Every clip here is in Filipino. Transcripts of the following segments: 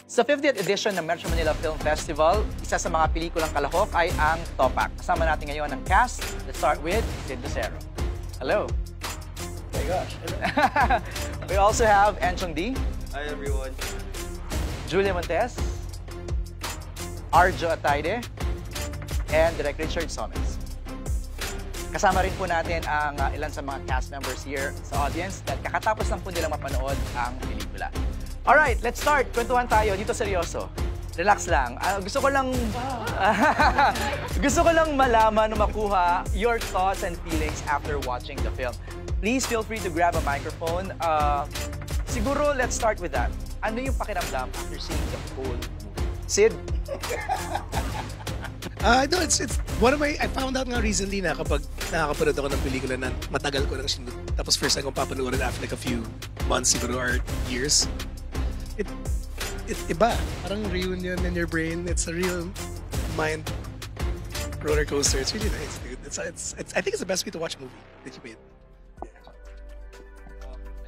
Sa 50th edition ng Metro Manila Film Festival, isa sa mga pelikulang kalahok ay ang Topak. Kasama natin ngayon ang cast. Let's start with Sid Lucero. Hello. Oh my gosh. We also have Enchong D. Hi everyone. Julia Montes. Arjo Atayde. And Direk Richard Somers. Kasama rin po natin ang ilan sa mga cast members here sa audience dahil kakatapos lang po nilang mapanood ang pelikula. Alright, let's start. Kwentuhan tayo. Dito seryoso. Relax lang. Gusto ko lang malaman o makuha your thoughts and feelings after watching the film. Please feel free to grab a microphone. Siguro, let's start with that. Ano yung pakiramdam after seeing the full movie? Sid? No, it's one of my, I found out nga recently na kapag nakakapanood ako ng pelikula na matagal ko nang sinunod, tapos first time kong papanoorin after like a few months siguro or years, it's iba. Parang reunion in your brain. It's a real mind roller coaster. It's really nice, dude. I think it's the best way to watch a movie that you made.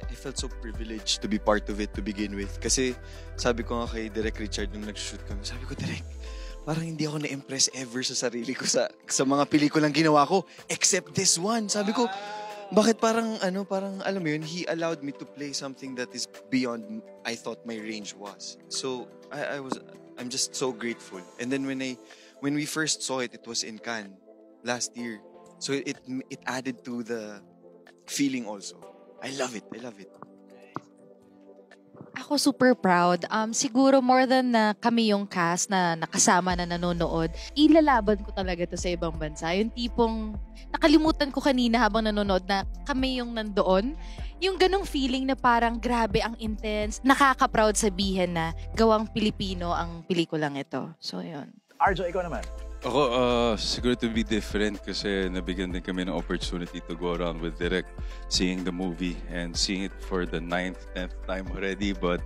I felt so privileged to be part of it to begin with. Kasi sabi ko nga kay Direk Richard nung nag-shoot kami, sabi ko, Direk, parang hindi ako na-impress ever sa sarili ko sa mga pelikulang ginawa ko, except this one. Sabi ko, bakit parang alam mo yun, he allowed me to play something that is beyond I thought my range was. So I'm just so grateful. And then when we first saw it was in Cannes last year. So it added to the feeling also. I love it. Ako super proud. Siguro more than na kami yung cast na nakasama na nanonood, ilalaban ko talaga to sa ibang bansa. Yung tipong nakalimutan ko kanina habang nanonood na kami yung nandoon. Yung ganong feeling na parang grabe ang intense. Nakaka-proud sabihin na gawang Pilipino ang pelikulang ito. So yun. Arjo, ikaw naman. Ako, siguro to be different kasi nabigyan din kami ng opportunity to go around with Direk, seeing the movie and seeing it for the 9th, 10th time already. But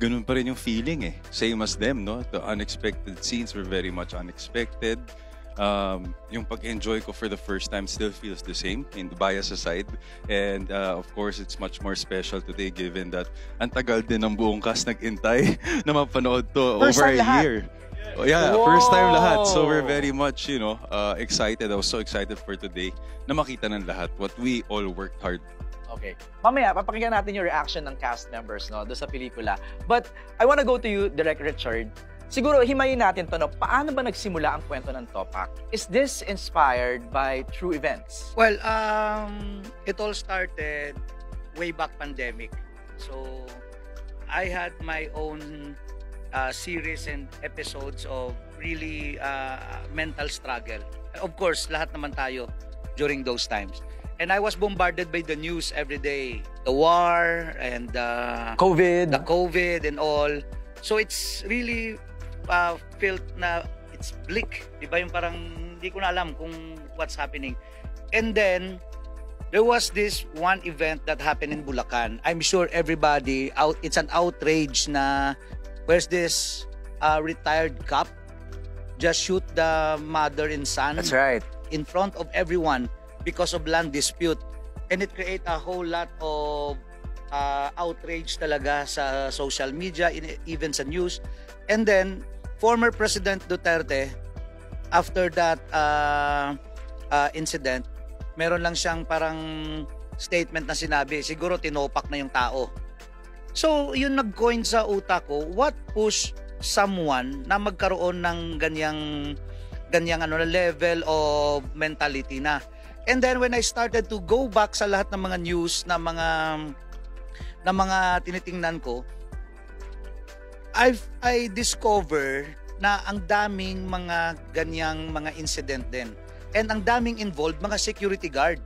ganun pa rin yung feeling eh. Same as them, no? The unexpected scenes were very much unexpected. Yung pag-enjoy ko for the first time still feels the same, in the bias aside. And of course, it's much more special today given that ang tagal din ng buong cast nag-intay na mapanood to First over a lahat. year. Oh, yeah, Whoa! First time lahat. So we're very much, excited. I was so excited for today na makita ng lahat what we all worked hard. Okay. Mamaya, papakinggan natin yung reaction ng cast members doon sa pelikula. But I wanna go to you, Direk Richard. Siguro, himayin natin to, no? Paano ba nagsimula ang kwento ng Topak? Is this inspired by true events? Well, it all started way back pandemic. So, I had my own series and episodes of really mental struggle. Of course, lahat naman tayo during those times. And I was bombarded by the news every day. The war and the COVID and all. So it's really felt na it's bleak. Diba yung parang hindi ko na alam kung what's happening. And then, there was this one event that happened in Bulacan. I'm sure everybody, it's an outrage na where's this retired cop just shoot the mother and son. That's right. In front of everyone because of land dispute. And it create a whole lot of outrage talaga sa social media, even sa news. And then, former President Duterte, after that incident, meron lang siyang parang statement na sinabi, siguro tinopak na yung tao. So, yun nag-coin sa utak ko, what push someone na magkaroon ng ganyang level of mentality na. And then when I started to go back sa lahat ng mga news na mga tinitingnan ko, I discover na ang daming mga ganyang mga incident din. And ang daming involved, mga security guard.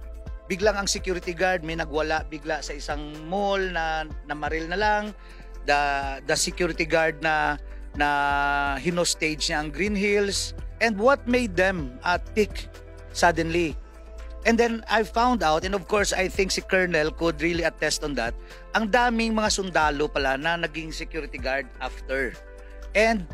Biglang ang security guard may nagwala bigla sa isang mall na namaril na lang. The security guard na hinostage niya ang Green Hills. And what made them tick suddenly? And then I found out, and of course I think si Colonel could really attest on that, ang daming mga sundalo pala na naging security guard after. And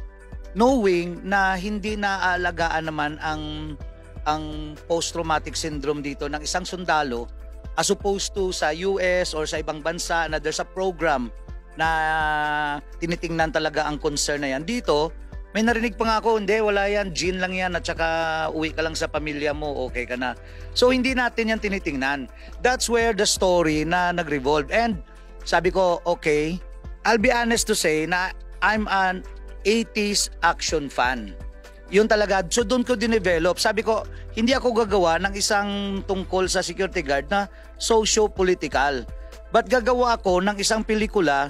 knowing na hindi naaalagaan naman ang post-traumatic syndrome dito ng isang sundalo as opposed to sa US or sa ibang bansa na there's a program na tinitingnan talaga ang concern na yan. Dito, may narinig pa nga ako, hindi, wala yan, gin lang yan, at saka uwi ka lang sa pamilya mo, okay ka na. So, hindi natin yan tinitingnan. That's where the story na nag-revolve. And sabi ko, okay, I'll be honest to say na I'm an 80s action fan. Yun talaga. So, doon ko dinevelop. Sabi ko, hindi ako gagawa ng isang tungkol sa security guard na socio-political. But gagawa ako ng isang pelikula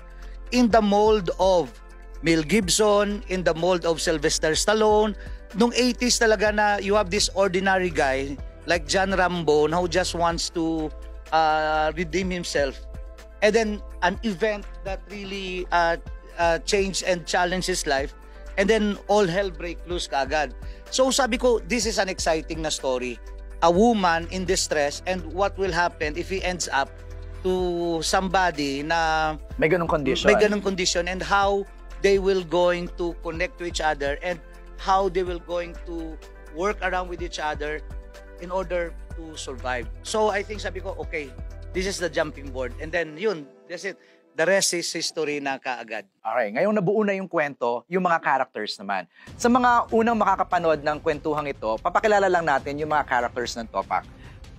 in the mold of Mel Gibson, in the mold of Sylvester Stallone. Nung 80s talaga na you have this ordinary guy like John Rambo who just wants to redeem himself. And then an event that really changed and challenged his life. And then all hell break loose kaagad. So sabi ko, this is an exciting na story. A woman in distress and what will happen if he ends up to somebody na May ganung condition. may ganung condition and how they will going to connect to each other and how they will going to work around with each other in order to survive. So I think sabi ko, okay, this is the jumping board. And then yun, that's it. The rest is history na kaagad. Alright, ngayong nabuo na yung kwento, yung mga characters naman. Sa mga unang makakapanood ng kwentuhang ito, papakilala lang natin yung mga characters ng Topak.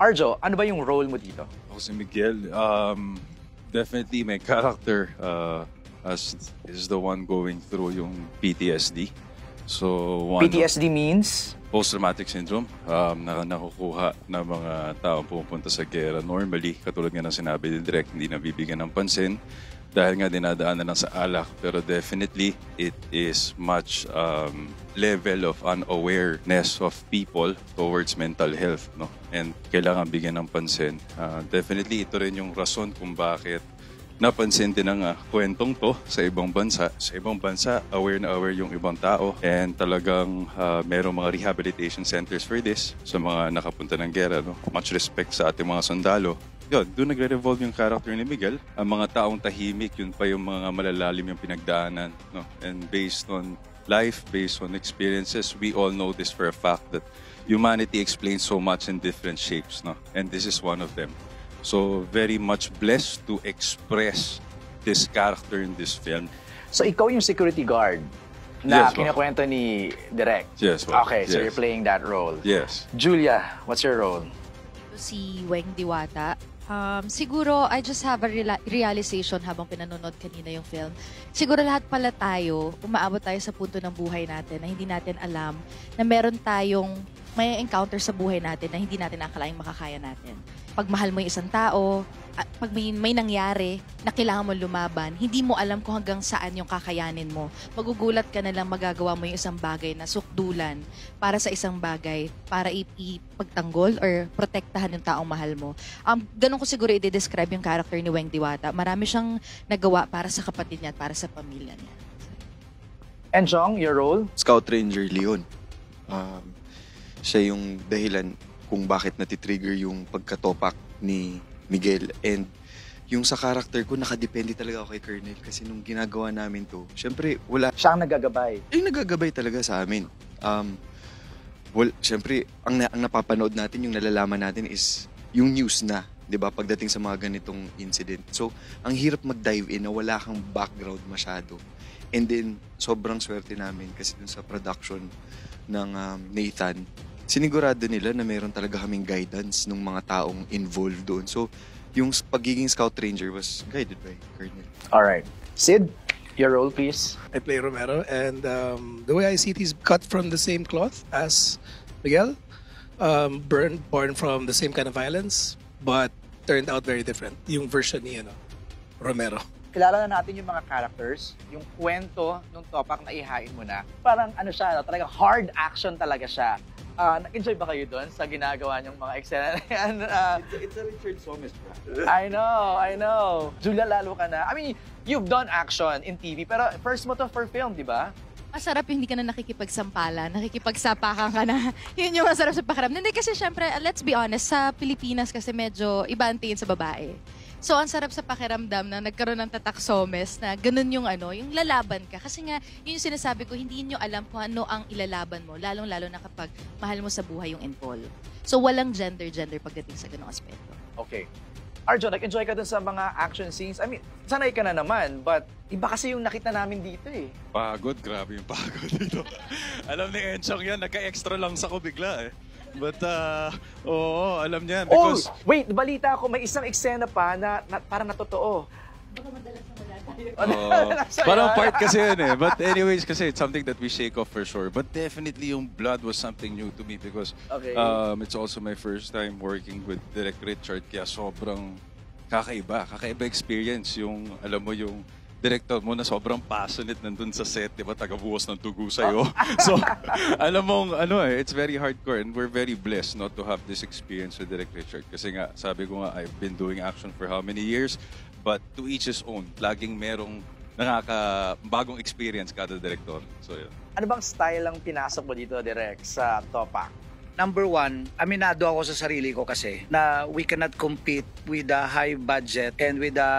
Arjo, ano ba yung role mo dito? Ako si Miguel, definitely my character as is the one going through yung PTSD. So PTSD means? Post-traumatic syndrome na nakukuha ng mga taong pumupunta sa gera. Normally, katulad nga ng sinabi ni Direk, hindi nabibigyan ng pansin dahil nga dinadaanan lang sa alak. Pero definitely, it is much level of unawareness of people towards mental health. No? And kailangan bigyan ng pansin. Definitely, ito rin yung rason kung bakit napansin din ang kwentong to sa ibang bansa. Sa ibang bansa, aware na aware yung ibang tao and talagang merong mga rehabilitation centers for this sa mga nakapunta ng gera. No? Much respect sa ating mga sundalo. Yun, doon nagre-revolve yung character ni Miguel. Ang mga taong tahimik, yun pa yung mga malalalim yung pinagdaanan. No? And based on life, based on experiences, we all know this for a fact that humanity explains so much in different shapes. No? And this is one of them. So, very much blessed to express this character in this film. So, ikaw yung security guard na Yes, ma'am. kinakwento ni Direk. Yes, ma'am. Okay, so Yes. you're playing that role. Yes. Julia, what's your role? Si Weng Diwata. Siguro, I just have a realization habang pinanonood kanina yung film. Siguro lahat pala tayo, umaabot tayo sa punto ng buhay natin na hindi natin alam na meron tayong may encounter sa buhay natin na hindi natin akalaing makakaya natin. Pag mahal mo yung isang tao, pag may nangyari na kailangan mo lumaban, hindi mo alam kung hanggang saan yung kakayanin mo. Magugulat ka na lang magagawa mo yung isang bagay na sukdulan para sa isang bagay, para ipagtanggol or protektahan yung taong mahal mo. Ganun ko siguro i-describe yung character ni Weng Diwata. Marami siyang nagawa para sa kapatid niya at para sa pamilya niya. And Jong, your role? Scout Ranger Leon. Siya yung dahilan kung bakit natitrigger yung pagkatopak ni Miguel. And yung sa character ko, nakadepende talaga ako kay Colonel kasi nung ginagawa namin to, syempre, wala. Siya ang nagagabay. Yung nagagabay talaga sa amin. Syempre, ang napapanood natin, yung nalalaman natin is yung news na, 'di ba, pagdating sa mga ganitong incident. So, ang hirap mag-dive in na wala kang background masyado. And then, sobrang swerte namin kasi dun sa production ng Nathan, sinigurado nila na meron talaga kaming guidance ng mga taong involved doon. So, yung pagiging Scout Ranger was guided by Colonel. Alright. Sid, your role, please. I play Romero, and the way I see it, he's cut from the same cloth as Miguel, born from the same kind of violence, but turned out very different. Yung version ni Romero. Kilala na natin yung mga characters, yung kwento nung Topak na ihain mo na. Parang ano siya, talagang hard action talaga siya. Nag-enjoy ba kayo doon sa ginagawa niyong mga eksena? It's a Richard Somes, bro. I know. Julia, lalo ka na. I mean, you've done action in TV, pero first mo to for film, di ba? Masarap yung hindi ka na nakikipagsampalan, nakikipagsapakan ka na. Yun yung masarap sa pakiramdam. Hindi kasi syempre, let's be honest, sa Pilipinas kasi medyo iba ang tingin sa babae. So, ang sarap sa pakiramdam na nagkaroon ng tatak-somes na ganun yung yung lalaban ka. Kasi nga, yun yung sinasabi ko, hindi nyo alam kung ano ang ilalaban mo, lalong-lalo na kapag mahal mo sa buhay yung involved. So, walang gender pagdating sa ganung aspeto. Okay. Arjo, nag-enjoy ka dun sa mga action scenes. I mean, sanay ka na naman, but iba kasi yung nakita namin dito eh. Pagod, grabe yung pagod dito. Alam ni Enchong yan, nagka-extra lang sa ko bigla eh. But, oo, alam niya. Because, wait, balita ako, may isang eksena pa na parang natotoo. parang part kasi yun eh. But anyways, kasi it's something that we shake off for sure. But definitely yung blood was something new to me because it's also my first time working with Direk Richard. Kaya sobrang kakaiba experience. Yung, alam mo, yung director mo na sobrang passionate nandun sa set, di ba, tagabuhos ng dugo sa'yo. So, alam mong, it's very hardcore and we're very blessed not to have this experience with Direk Richard. Kasi nga, sabi ko nga, I've been doing action for how many years, but to each his own. Laging merong bagong experience kada director. So, yun. Ano bang style ang pinasok mo dito, Direk, sa Topak? Number one, aminado ako sa sarili ko kasi na we cannot compete with a high budget and with a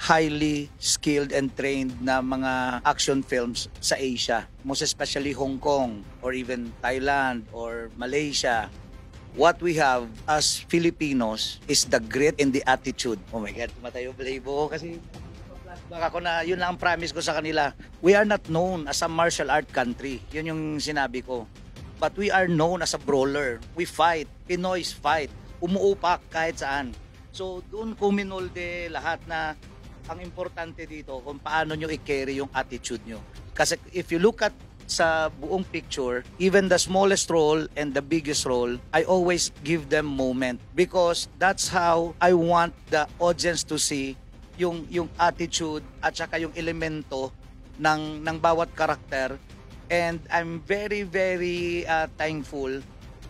highly skilled and trained na mga action films sa Asia. Most especially Hong Kong or even Thailand or Malaysia. What we have as Filipinos is the grit and the attitude. Oh my God, tumatayo Blabo kasi baka ko na, yun lang ang promise ko sa kanila. We are not known as a martial art country. Yun yung sinabi ko. But we are known as a brawler. We fight. Pinoys fight. Umuupak kahit saan. So doon ko minolde lahat na ang importante dito kung paano nyo i-carry yung attitude nyo. Kasi if you look at sa buong picture, even the smallest role and the biggest role, I always give them moment because that's how I want the audience to see yung attitude at saka yung elemento ng bawat karakter. And I'm very, very thankful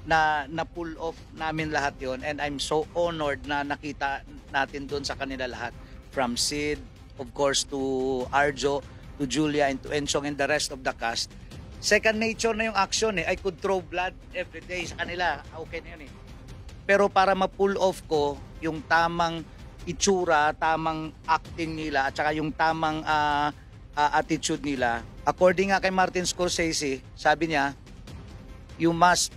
na pull off namin lahat yon. And I'm so honored na nakita natin doon sa kanila lahat. From Sid, of course, to Arjo, to Julia, and to Enchong and the rest of the cast. Second nature na yung action eh. I could throw blood every day sa kanila. Okay na yun eh. Pero para ma-pull off ko yung tamang itsura, tamang acting nila, at saka yung tamang attitude nila. According nga kay Martin Scorsese, sabi niya, you must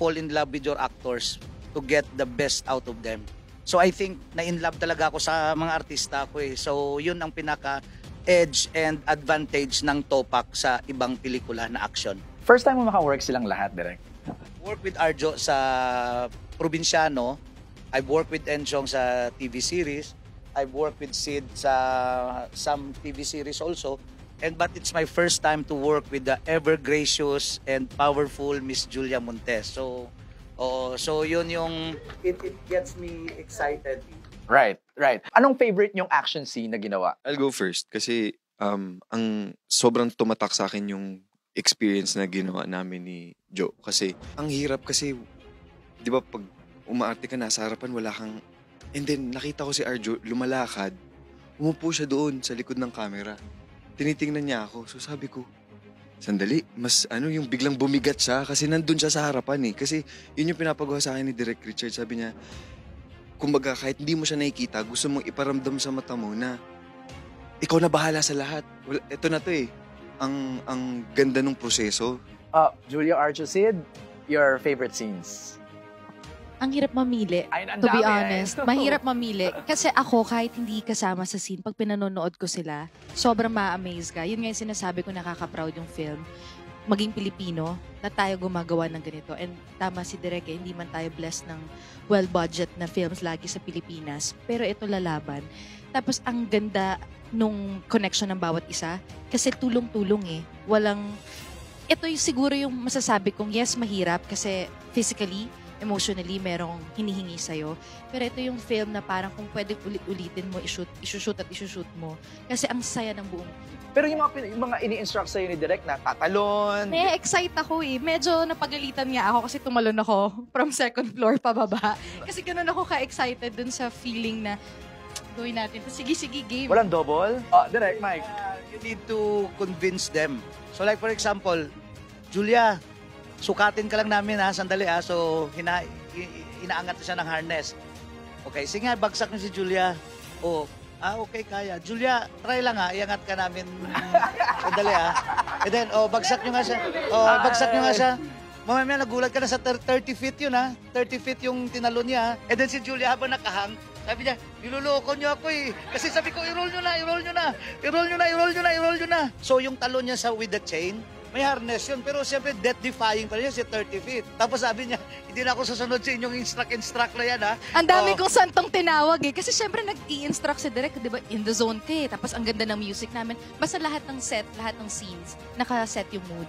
fall in love with your actors to get the best out of them. So I think na-in love talaga ako sa mga artista ko eh. So yun ang pinaka-edge and advantage ng Topak sa ibang pelikula na action. First time mo maka-work silang lahat, Direk? Work with Arjo sa Provinciano. I've worked with Enchong sa TV series. I've worked with Sid sa some TV series also. But it's my first time to work with the ever gracious and powerful Miss Julia Montes. So yun yung it gets me excited. Right. Anong favorite yung action scene na ginawa? I'll go first kasi ang sobrang tumatak sa akin yung experience na ginawa namin ni Joe. Kasi ang hirap kasi, di ba pag umaarte ka nasa harapan, wala kang... And then nakita ko si Arjo lumalakad, umupo siya doon sa likod ng camera. Tinitingnan niya ako. So sabi ko, sandali, mas yung biglang bumigat siya kasi nandun siya sa harapan eh. Kasi yun yung pinapagawa sa akin ni Direk Richard. Sabi niya, kumbaga kahit hindi mo siya nakikita, gusto mong iparamdam sa mata mo na ikaw na bahala sa lahat. Well, ito na to eh. Ang ganda ng proseso. Julia, Arjo, Sid, your favorite scenes? Ang hirap mamili, Ay, ang to be dami, honest. Mahirap mamili. Kasi ako, kahit hindi kasama sa scene, pag pinanonood ko sila, sobrang ma-amaze ka. Yun nga yung sinasabi ko, nakaka-proud yung film. Maging Pilipino, na tayo gumagawa ng ganito. And tama si Direk, hindi man tayo blessed ng well-budget na films lagi sa Pilipinas. Pero ito lalaban. Tapos ang ganda nung connection ng bawat isa. Kasi tulong-tulong eh. Ito yung siguro yung masasabi kong, yes, mahirap. Kasi physically, emotionally, merong hinihingi sa'yo. Pero ito yung film na parang kung pwede ulit-ulitin mo, isushoot mo. Kasi ang saya ng buong team. Pero yung mga ini-instruct sa'yo ni Direk na tatalon... Excite ako eh. Medyo napagalitan nga ako kasi tumalon ako from second floor pababa. Kasi ganun ako ka-excited dun sa feeling na gawin natin. Sige, game. Walang double? Direk, Mike. You need to convince them. So like for example, Julia, sukatin ka lang namin ha, sandali ha. So, inaangat siya ng harness. Okay, sige nga, bagsak niyo si Julia. Okay, kaya. Julia, try lang ha, iangat ka namin. Sandali ha. And then, bagsak niyo nga siya. Mamaya nagulat ka na sa 30 feet yun ha. 30 feet yung tinalon niya ha. And then si Julia habang nakahang, Sabi niya, niloloko niyo ako eh. Kasi sabi ko, i-roll nyo na. So yung talon niya with the chain, may harness yun. Pero siyempre, death-defying pa rin yun, si 30 feet. Tapos sabi niya, hindi na ako susunod sa inyong instruct na yan, ha? Ang dami kong santong tinawag eh. Kasi syempre nag-i-instruct si Direk, di ba, in the zone ka eh. Tapos ang ganda ng music namin. Basta lahat ng set, lahat ng scenes, nakaset yung mood.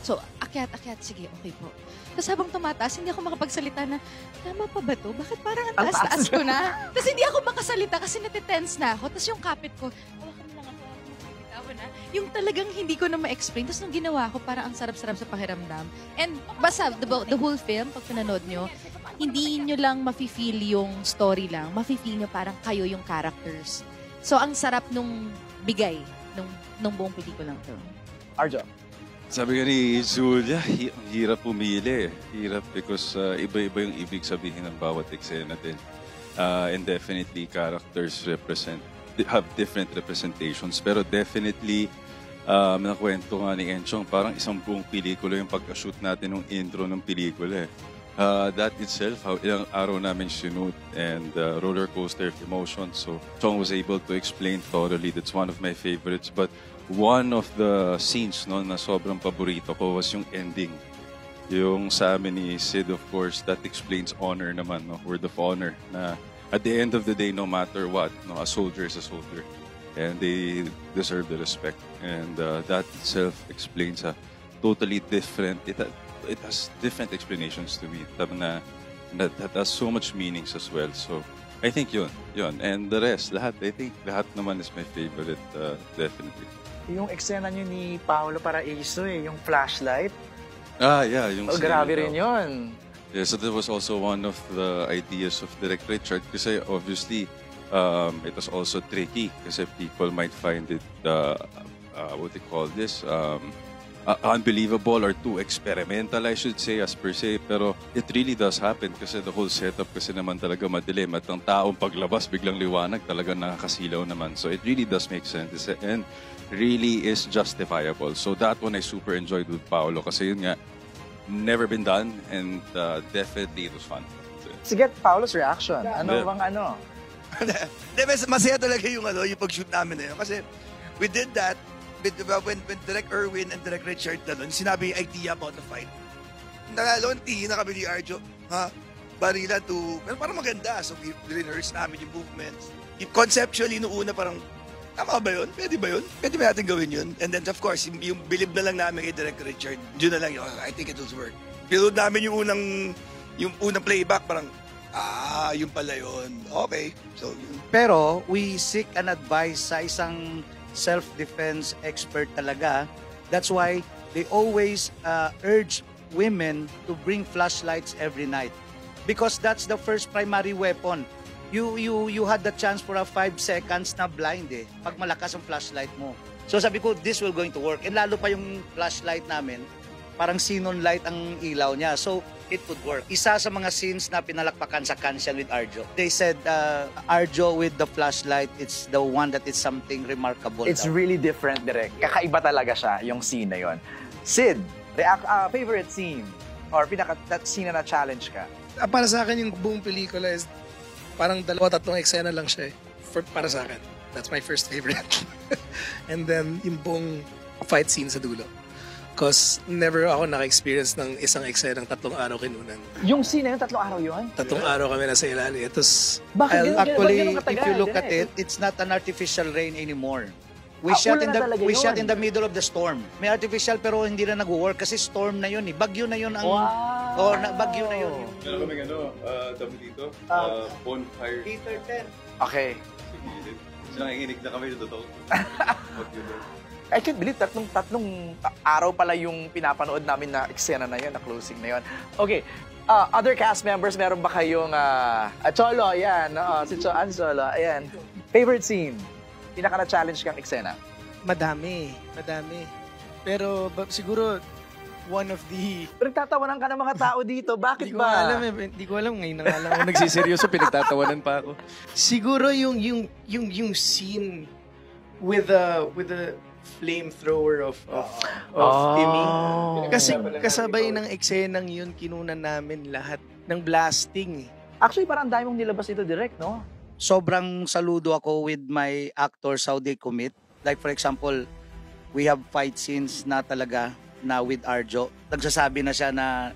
So, akyat, sige, okay po. Tapos habang tumataas, hindi ako makapagsalita na, tama pa ba to? Bakit parang ang taas-taas ko na? Tapos hindi ako makasalita kasi natitense na ako. Tapos yung kapit ko, hawakan mo lang ako, makikita ko na. Yung talagang hindi ko na ma-explain. Tapos nung ginawa ko, parang ang sarap-sarap sa pakiramdam. And basta, the whole film, pag pinanood nyo, hindi nyo lang mafe-feel yung story lang. Mafe-feel nyo parang kayo yung characters. So, ang sarap nung bigay nung buong pelikulang to. Arjo. Sabi nga ni Julia, hirap pumili. Hirap because iba-iba yung ibig sabihin ng bawat eksena din. And definitely, characters have different representations. Pero definitely, nakwento nga ni Enchong, parang isang buong pelikula yung pagka-shoot natin ng intro ng pelikula. That itself, how ilang araw namin sinut and roller coaster of emotions. So, Chong was able to explain thoroughly. That's one of my favorites. But one of the scenes no, na sobrang paborito ko was yung ending. Yung sa amin ni Sid, of course, that explains honor naman, no? Word of honor. Na at the end of the day, no matter what, no, a soldier is a soldier. And they deserve the respect. And that itself explains a totally different, it has different explanations to me. That has so much meanings as well. So, I think yun. And the rest, lahat naman is my favorite, definitely. Yung eksena nyo ni Paolo Paraiso yung flashlight. Yeah, yung grabe rin yun. Yeah, so that was also one of the ideas of Direct Richard kasi obviously it was also tricky kasi people might find it, what they call this, unbelievable or too experimental, I should say, as per se. Pero it really does happen kasi the whole setup kasi naman talaga madilim at ang taong paglabas biglang liwanag talaga nakakasilaw naman. So it really does make sense and really is justifiable. So that one I super enjoyed with Paolo kasi yun nga, never been done and definitely it was fun. To get Paolo's reaction, ano bang ano? Masaya talaga yung pag-shoot namin na yun. Kasi we did that when Direk Erwin and Direk Richard sinabi yung idea about the fight. Tingin na kami ni Arjo, barila to, pero parang maganda. So we rehearse namin yung movements. Conceptually, noong una parang, tama ba yun? Pwede ba yun? Pwede ba natin gawin yun? And then of course, yung bilib na lang namin kay Direk Richard, yun na lang yun, I think it will work. Pilood namin yung unang playback, parang, yun pala yun. Okay. So, yun. Pero we seek an advice sa isang self-defense expert talaga. That's why they always urge women to bring flashlights every night. Because that's the first primary weapon. You had the chance for a 5 seconds na blind pag malakas ang flashlight mo. So sabi ko, this will going to work. And lalo pa yung flashlight namin, parang xenon light ang ilaw niya. So it would work. Isa sa mga scenes na pinalakpakan sa Cancel with Arjo. They said, Arjo with the flashlight, it's the one that is something remarkable. It's really different, Direk. Kakaiba talaga siya, yung scene na yon. Sid, favorite scene or that scene na challenge ka? Para sa akin, yung buong pelikula is parang 2-3 eksena lang siya para sa akin. That's my first favorite. And then, yung buong fight scene sa dulo. Because never ako naka-experience ng isang eksena ng 3 araw kinunan. Yung scene na yun, 3 araw yun? 3 araw kami nasa ilalim. Actually, if you look at it, it's not an artificial rain anymore. We shot in the middle of the storm. May artificial pero hindi na nag-work kasi storm na yun. Bagyo na yun ang... Wow! Bagyo na yun. Meron kami dami dito, bonfire. Peter 10. Okay. So nanginginig na kami dito. I can't believe tatlong araw pala yung pinapanood namin na eksena na yun, na closing na yun. Okay, other cast members, meron ba kayong Cholo, ayan, si Cholo, ayan. Favorite scene? Pinaka na-challenge kang eksena? Madami. Pero siguro one of the... Pinagtatawanan ka ng mga tao dito, bakit ba? Hindi ko alam, ngayon na nga lang ako nagsiseryoso, pinagtatawanan pa ako. Siguro yung scene with the flamethrower of Timmy. Kasi kasabay ng eksenang yun, kinunan namin lahat ng blasting. Actually, parang ang dami mong nilabas ito direct, no? sobrang saludo ako with my actors how they commit. Like for example, we have fight scenes na talaga na with Arjo. Nagsasabi na siya na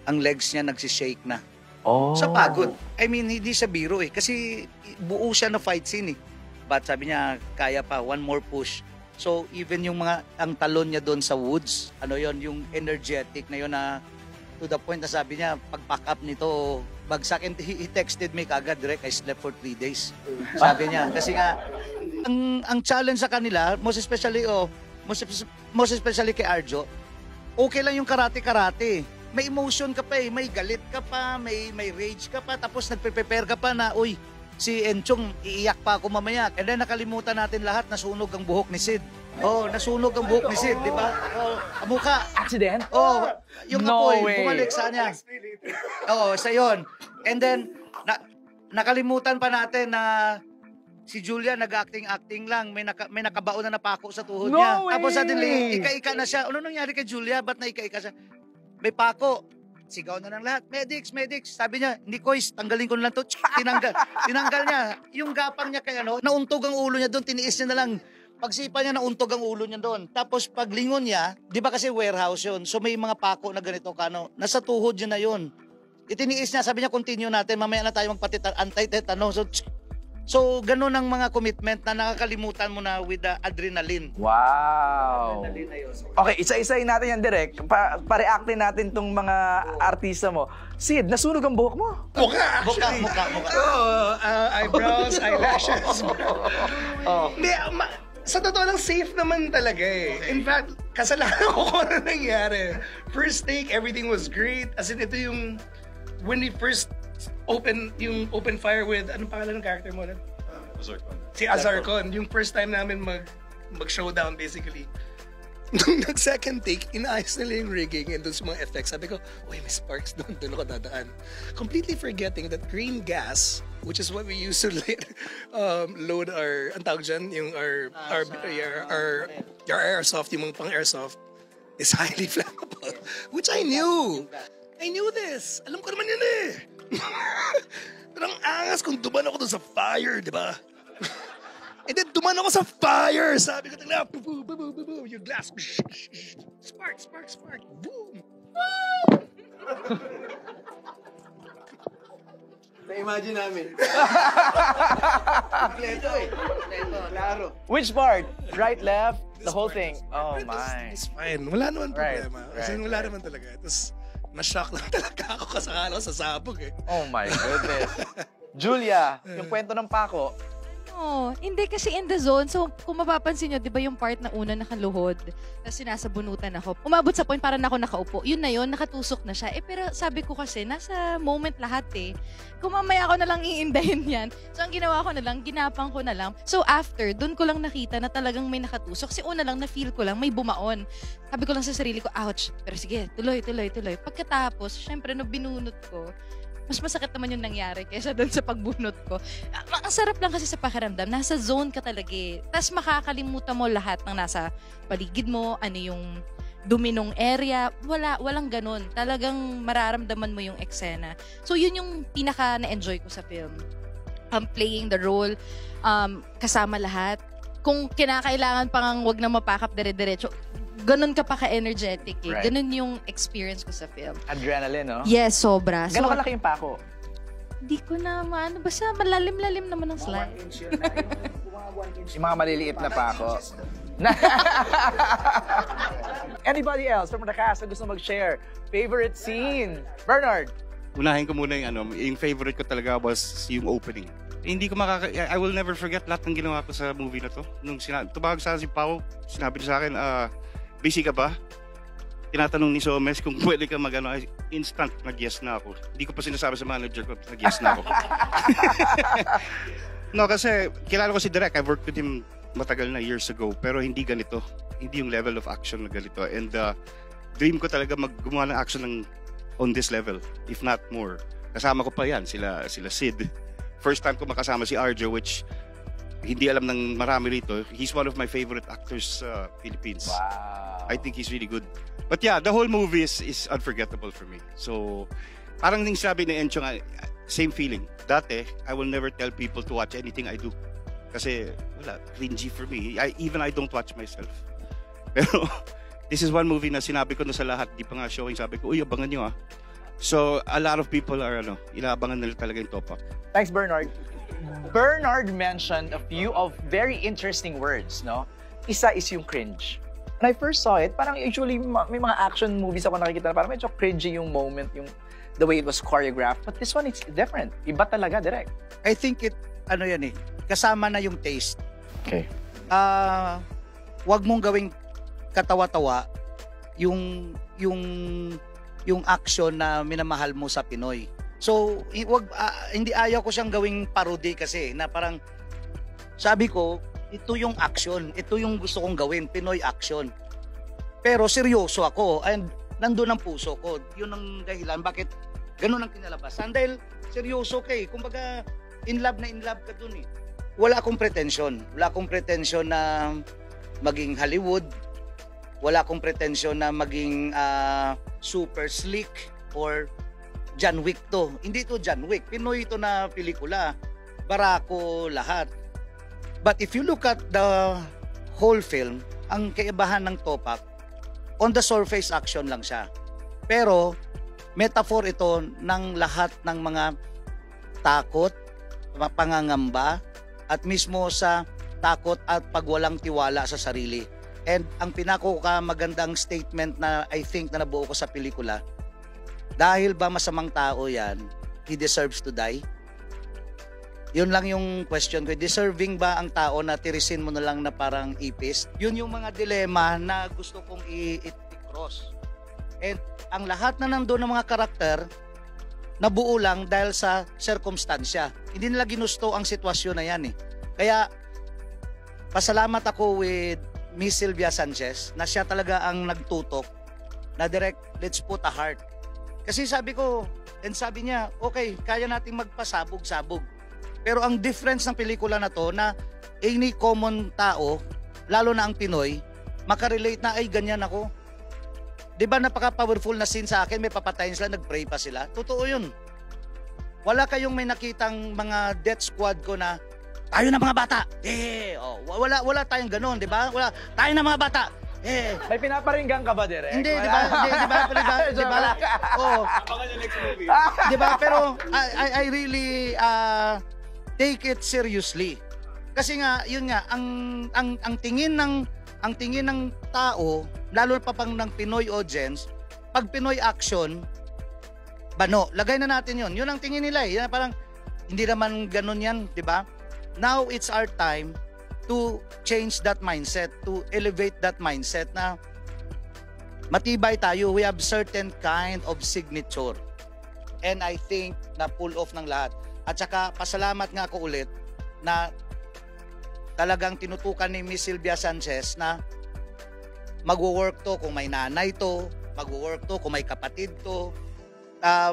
ang legs niya nagsishake na. Oh. Sa pagod. I mean, hindi siya biro eh. Kasi buo siya na fight scene eh. But sabi niya, kaya pa, one more push. So even yung ang talon niya doon sa woods, yung energetic na yun na to the point na sabi niya, pag-pack up nito, bagsak. And he texted me kagad, direct, I slept for 3 days. Sabi niya, kasi nga, ang challenge sa kanila, most especially kay Arjo, okay lang yung karate. May emotion ka pa eh, may galit ka pa, may rage ka pa, tapos nagpe-prepare ka pa na, uy, si Enchong, iiyak pa ako mamaya. And then nakalimutan natin lahat, nasunog ang buhok ni Sid. Nasunog ang buhok ni Sid, di ba? Mukha. Accident? Yung No apoy, way. bumalik sa niya. Sa yun. And then, nakalimutan pa natin na si Julia nag-acting lang, may nakabaon na napako sa tuhod No niya. way! Tapos suddenly, ika-ika na siya. Ano nangyari kay Julia? Ba't na ika-ika siya? May pako. Sigaw na ng lahat. Medics. Sabi niya, hindi ko, tanggalin ko na lang to. Tinanggal niya. Yung gapang niya kay nauntog ang ulo niya doon, tiniis niya na lang. Pagsipa niya, nauntog ang ulo niya doon. Tapos paglingon niya, di ba kasi warehouse yun, so may mga pako na ganito nasa tuhod niya na yun. Itiniis niya, sabi niya, continue natin, mamaya na tayo anti-tetano. So ganun ang mga commitment na nakakalimutan mo na with the adrenaline. Wow. Okay, isa-isahin natin yan, direct. Pa-reactin natin tong mga artista mo. Sid, nasunog ang buhok mo? Mukha, actually. Mukha. Eyebrows, eyelashes. Hindi, sa totoo lang, safe naman talaga eh. In fact, kasalanan ko kung ano nangyari. First take, everything was great. As in, ito yung, when we first open fire with, anong pangalan ng character mo? Azarcon. Si Azarcon. Yung first time namin mag-showdown basically. Nung nag-second take, inaayos nila yung rigging and dun sa mga effects. Sabi ko, uy, may sparks doon ako dadaan. Completely forgetting that green gas, which is what we use to load our, ang tawag dyan, yung our airsoft, yung mga pang-airsoft, is highly flammable. Which I knew. I knew this. Alam ko naman yun eh. Pero ang angas kung duman ako doon sa fire, di ba? And then duman ako sa fire. Sabi ko talaga, boom, yung glass. Spark. Boom. Na-imagine namin. Kompleto eh. Klaro. Which part? Right, left? The whole thing? Oh my. It's fine. Wala naman Right, problema. right, Kasi wala naman talaga. Tapos, na-shock lang talaga ako kasi akala ko sasabog eh. Oh my goodness. Julia, yung kwento ng pako. Hindi kasi in the zone. So, kung mapapansin nyo, di ba yung part na una nakaluhod, tapos sinasabunutan ako, umabot sa point para na ako nakaupo. Yun na yun, nakatusok na siya. Pero sabi ko kasi, nasa moment lahat eh. Kung mamaya ako na lang iindahin yan. So, ang ginawa ko na lang, ginapang ko na lang. So, after, dun ko lang nakita na talagang may nakatusok. Kasi una lang, na-feel ko lang, may bumaon. Sabi ko lang sa sarili ko, ouch. Pero sige, tuloy. Pagkatapos, syempre, no binunot ko, mas masakit naman yung nangyari kaysa doon sa pagbunot ko. Ang sarap lang kasi sa pakiramdam. Nasa zone ka talaga eh. Tapos makakalimutan mo lahat ng nasa paligid mo, ano yung duminong area. Walang ganun. Talagang mararamdaman mo yung eksena. So yun yung pinaka na-enjoy ko sa film. Playing the role, kasama lahat. Kung kinakailangan pang wag na mapakap dire-diretso, ganun ka pa ka-energetic eh. Right. Ganun yung experience ko sa film. Adrenaline, no? Yes, sobra. Gano'ng kalaki yung pako? Hindi ko na maano. Basta malalim-lalim naman ang slide. Yung mga maliliit na pako. Anybody else from the cast na gusto mag-share? Favorite scene? Bernard? Unahin ko muna yung favorite ko talaga was yung opening. Hindi ko I will never forget lahat ng ginawa ko sa movie na to. Nung tumawag sa si Pao, sinabi niya sa akin, busy ka ba? Tinatanong ni Somes kung pwede ka instant nag-yes na ako. Hindi ko pa sinasabi sa manager ko, nag-yes na ako. No, kasi kilala ko si Direk. I worked with him matagal na, years ago. Pero hindi ganito. Hindi yung level of action na ganito. And dream ko talaga gumawa ng action on this level, if not more. Kasama ko pa yan, sila Sid. First time ko makasama si Arjo, which hindi alam ng marami rito. He's one of my favorite actors sa Philippines. Wow. I think he's really good. But yeah, the whole movie is unforgettable for me. So, parang yung sabi ni Encho nga, same feeling. Dati, I will never tell people to watch anything I do. Kasi, wala, cringy for me. I don't watch myself. Pero, this is one movie na sinabi ko na sa lahat, di pa nga showing, sabi ko, uy, abangan nyo ah. So, a lot of people are, inaabangan nila talaga yung Topak. Thanks, Bernard. Bernard mentioned a few of very interesting words, no? Isa is yung cringe. When I first saw it, parang usually may mga action movies ako nakikita na parang medyo cringy yung moment, yung the way it was choreographed. But this one, it's different. Iba talaga, direct. I think kasama na yung taste. Okay. Wag mong gawing katawa-tawa yung action na minamahal mo sa Pinoy. So, hindi ayaw ko siyang gawing parody kasi na parang sabi ko, ito yung action, ito yung gusto kong gawin, Pinoy action. Pero seryoso ako and nandun ang puso ko. Yun ang dahilan bakit ganun ang kinalabasan. Dahil seryoso ka eh. Kumbaga, in love ka dun eh. Wala akong pretensyon. Wala akong pretensyon na maging Hollywood. Wala akong pretensyon na maging super slick or John Wick to. Hindi to John Wick. Pinoy ito na pelikula. Barako, lahat. But if you look at the whole film, ang kaibahan ng Topak, on the surface action lang siya. Pero, metaphor ito ng lahat ng mga takot, pangangamba, at mismo sa takot at pagwalang tiwala sa sarili. And ang magandang statement na I think na nabuo ko sa pelikula, dahil ba masamang tao yan, he deserves to die? Yun lang yung question ko. Deserving ba ang tao na tirisin mo na lang na parang ipis? Yun yung mga dilema na gusto kong i-cross. And ang lahat na nandoon ng mga karakter, nabuo lang dahil sa circumstansya. Hindi nila ginusto ang sitwasyon na yan eh. Kaya, pasalamat ako with Miss Sylvia Sanchez na siya talaga ang nagtutok na direct, let's put a heart. Kasi sabi ko, and sabi niya, okay, kaya nating magpasabog-sabog. Pero ang difference ng pelikula na to na any common tao, lalo na ang Pinoy, makarelate na ay ganyan ako. 'Di ba napaka-powerful na scene sa akin, may papatayin sila, nag-pray pa sila. Totoo 'yun. Wala kayong may nakitang mga death squad ko na tayo na mga bata. Wala tayong ganoon, 'di ba? Wala tayo na mga bata. May pinaparinggan ka ba, Direk? Hindi, 'di ba? Di ba? Oh. Abangan yung next movie. 'Di ba? Pero I really take it seriously. Kasi nga, yun nga, ang tingin ng tao, lalo pa pang ng Pinoy audience, pag Pinoy action, bano, lagay na natin yun. Yun ang tingin nila eh. Yan, parang, hindi naman ganun yan, di ba? Now, it's our time to change that mindset, to elevate that mindset na matibay tayo. We have certain kind of signature. And I think na pull off ng lahat. At saka, pasalamat nga ako ulit na talagang tinutukan ni Miss Sylvia Sanchez na mag-work to kung may nanay to, mag-work to kung may kapatid to.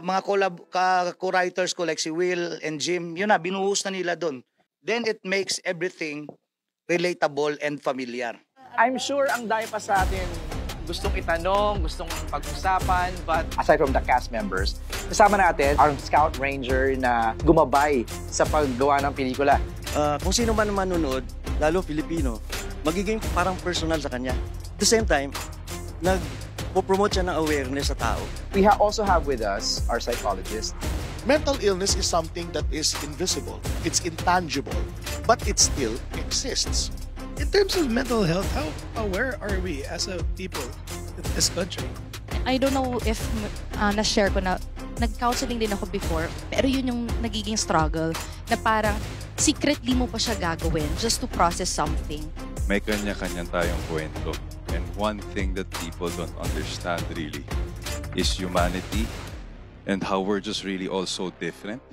Mga co-writers ko like si Will and Jim, yun na, binuhos na nila doon. Then it makes everything relatable and familiar. I'm sure ang dami pa sa atin gustong itanong, gustong pag-usapan, but aside from the cast members, kasama natin ang Scout Ranger na gumabay sa paggawa ng pelikula. Kung sino man manunod, lalo Filipino, magiging parang personal sa kanya. At the same time, nag-promote siya ng awareness sa tao. We also have with us our psychologist. Mental illness is something that is invisible. It's intangible, but it still exists. In terms of mental health, how aware are we as a people in this country? I don't know if na-share ko na nag-counseling din ako before, pero yun yung nagiging struggle na parang secretly mo pa siya gagawin just to process something. May kanya-kanyang tayong kwento. And one thing that people don't understand really is humanity and how we're just really all so different.